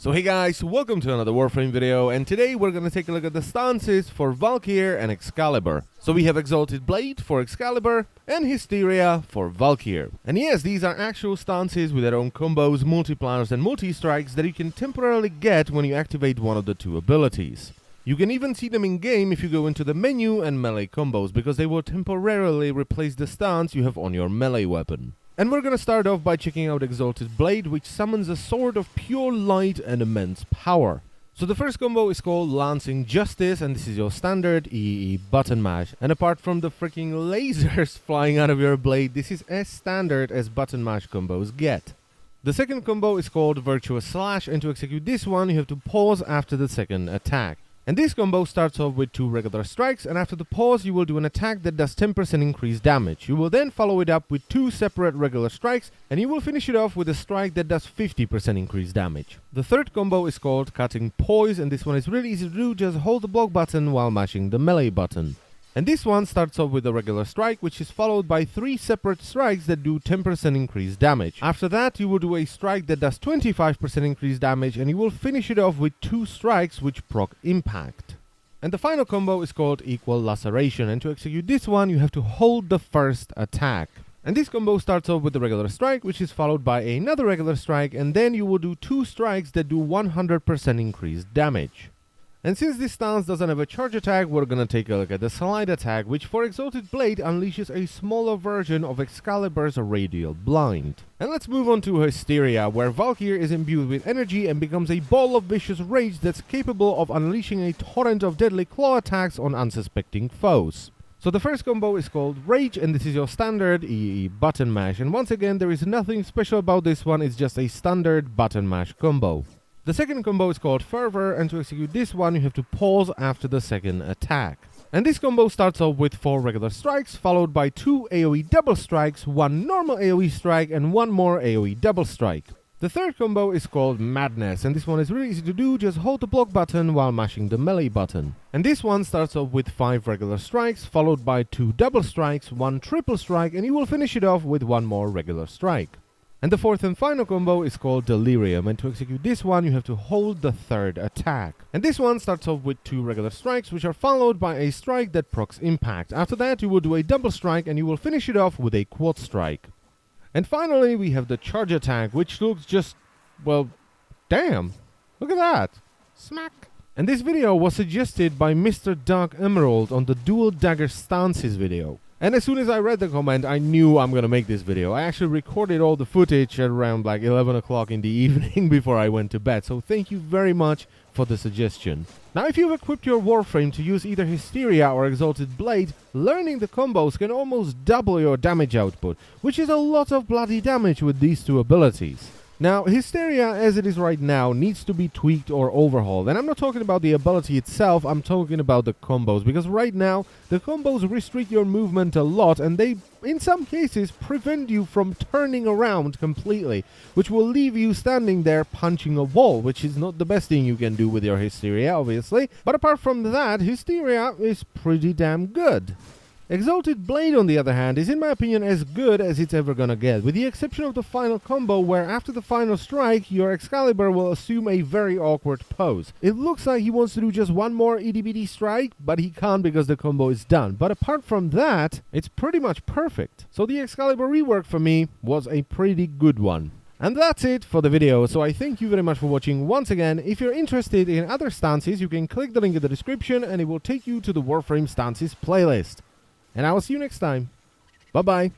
So hey guys, welcome to another Warframe video, and today we're gonna take a look at the stances for Valkyr and Excalibur. So we have Exalted Blade for Excalibur and Hysteria for Valkyr. And yes, these are actual stances with their own combos, multipliers and multi-strikes that you can temporarily get when you activate one of the two abilities. You can even see them in game if you go into the menu and melee combos, because they will temporarily replace the stance you have on your melee weapon. And we're gonna start off by checking out Exalted Blade, which summons a sword of pure light and immense power. So the first combo is called Lancing Justice, and this is your standard EE button mash. And apart from the freaking lasers flying out of your blade, this is as standard as button mash combos get. The second combo is called Virtuous Slash, and to execute this one you have to pause after the second attack. And this combo starts off with 2 regular strikes, and after the pause you will do an attack that does 10% increased damage. You will then follow it up with 2 separate regular strikes, and you will finish it off with a strike that does 50% increased damage. The third combo is called Cutting Poise, and this one is really easy to do. Just hold the block button while mashing the melee button. And this one starts off with a regular strike, which is followed by 3 separate strikes that do 10% increased damage. After that, you will do a strike that does 25% increased damage, and you will finish it off with 2 strikes which proc impact. And the final combo is called Equal Laceration, and to execute this one, you have to hold the first attack. And this combo starts off with the regular strike, which is followed by another regular strike, and then you will do 2 strikes that do 100% increased damage. And since this stance doesn't have a charge attack, we're gonna take a look at the slide attack, which for Exalted Blade unleashes a smaller version of Excalibur's Radial Blind. And let's move on to Hysteria, where Valkyr is imbued with energy and becomes a ball of vicious rage that's capable of unleashing a torrent of deadly claw attacks on unsuspecting foes. So the first combo is called Rage, and this is your standard EE button mash. And once again, there is nothing special about this one, it's just a standard button mash combo. The second combo is called Fervor, and to execute this one you have to pause after the second attack. And this combo starts off with 4 regular strikes, followed by 2 AoE double strikes, 1 normal AoE strike, and 1 more AoE double strike. The third combo is called Madness, and this one is really easy to do. Just hold the block button while mashing the melee button. And this one starts off with 5 regular strikes, followed by 2 double strikes, 1 triple strike, and you will finish it off with 1 more regular strike. And the fourth and final combo is called Delirium, and to execute this one you have to hold the third attack. And this one starts off with 2 regular strikes, which are followed by a strike that procs impact. After that you will do a double strike, and you will finish it off with a quad strike. And finally we have the charge attack, which looks just, well, damn, look at that, smack. And this video was suggested by Mr. Dark Emerald on the Dual Dagger Stances video. And as soon as I read the comment, I knew I'm gonna make this video. I actually recorded all the footage at around like 11 o'clock in the evening before I went to bed, so thank you very much for the suggestion. Now if you've equipped your Warframe to use either Hysteria or Exalted Blade, learning the combos can almost double your damage output, which is a lot of bloody damage with these 2 abilities. Now, Hysteria, as it is right now, needs to be tweaked or overhauled. And I'm not talking about the ability itself, I'm talking about the combos. Because right now, the combos restrict your movement a lot, and they, in some cases, prevent you from turning around completely, which will leave you standing there punching a wall, which is not the best thing you can do with your Hysteria, obviously. But apart from that, Hysteria is pretty damn good. Exalted Blade, on the other hand, is in my opinion as good as it's ever gonna get, with the exception of the final combo where after the final strike, your Excalibur will assume a very awkward pose. It looks like he wants to do just 1 more itty-bitty strike, but he can't because the combo is done. But apart from that, it's pretty much perfect. So the Excalibur rework for me was a pretty good one. And that's it for the video, so I thank you very much for watching once again. If you're interested in other stances, you can click the link in the description and it will take you to the Warframe Stances playlist. And I will see you next time. Bye-bye.